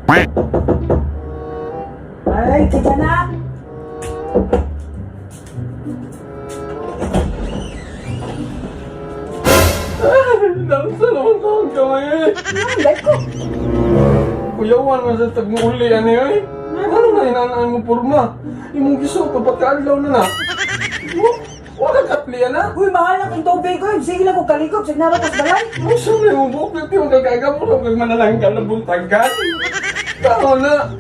Ay, kaya na. Nasa naman taon ka ngayon. Like ko. Kuyawan mo sa tag-uli ano yun. Ano na inanaan mo porma? Imong giso, kapag-adlaw na na. Wala katliya na. Uy, mahal na kong tubig ko. Sige lang ko kalikop. Sige na tapos balay. Musa na yung bukit yung kagagamo na kag manalang ka na buntagan. Tao na.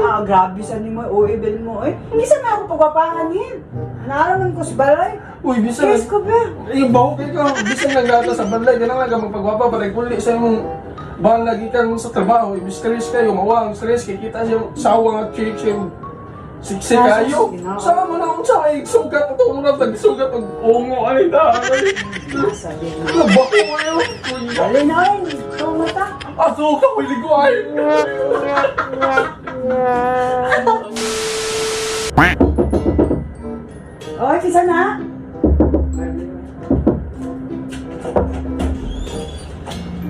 Ah, grabe sa ni mo. Uy, ben mo. Eh, hindi sa na ako pagwapangan yun. Naaraman ko sa balay. Uy, bisa Yes ko ba? yung bahok ikaw, bisa nagata sa balay, ganang nga magpagwapa, parang kuli sa imong bahal lagi kang sa trabaho, stress kayo, mawang stress, kay kita siyang sawang at chik siyang siksi kayo. Sama mo na akong sa sugat ito, muna tag-sugat, ang-ongo, ay dahil. Sabi na. Nabako kayo. Bali na yun. Ito mata. Ato ka, may ligwain. Oy, kisa na.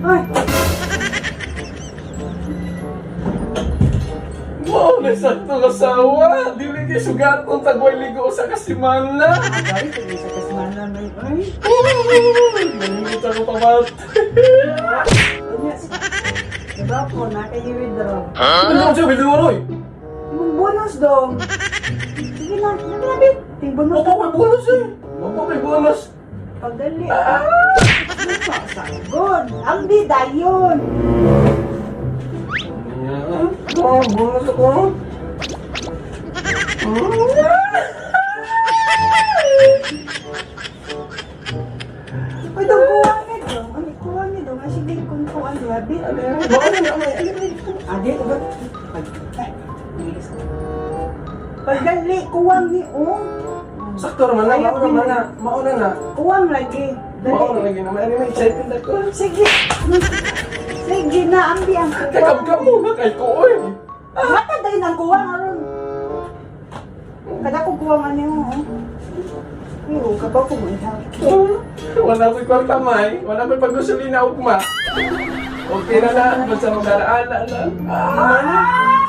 Ay, Wow, nasakto kasawa. Dili kay sugat ng tagway ligo sa kasimana. guys, hindi sa kasmana na yun. Ay, Nanginit ako pamat. kanya sa... Diba po, nakayi-withdraw. Ano ko siya, binuroy? Yung bonus dong. Sige na, nabi. Yung bonus Opo, may bonus eh. Opo, may bonus. Pagdali. Sagon. Ang bida yun. Ayan. Oh, bonus ako. Uy, dong kuha niya dong. Ano kuha niya dong? Ang sige kung kuha niya. Bit. Ano yan? Baka na naman. Adi, ugat. Pagdali, kuwang ni oh. Sakto naman na, mauna na. Mauna na. Kuwang lagi. Mauna Dali. lagi naman. Ano may excited ako. Sige. Sige na, ambi ang kuwang. Kakabkab muna kay Koy. Mata dahil ng kuwang, aron. Kada ko kuwang ano yun, oh. Pero, kabaw ko mo ihaw. Wala ko'y kwartamay. Wala ko'y paggusulina ugma. Okay na na. Basta magdaraan na lang. Ah!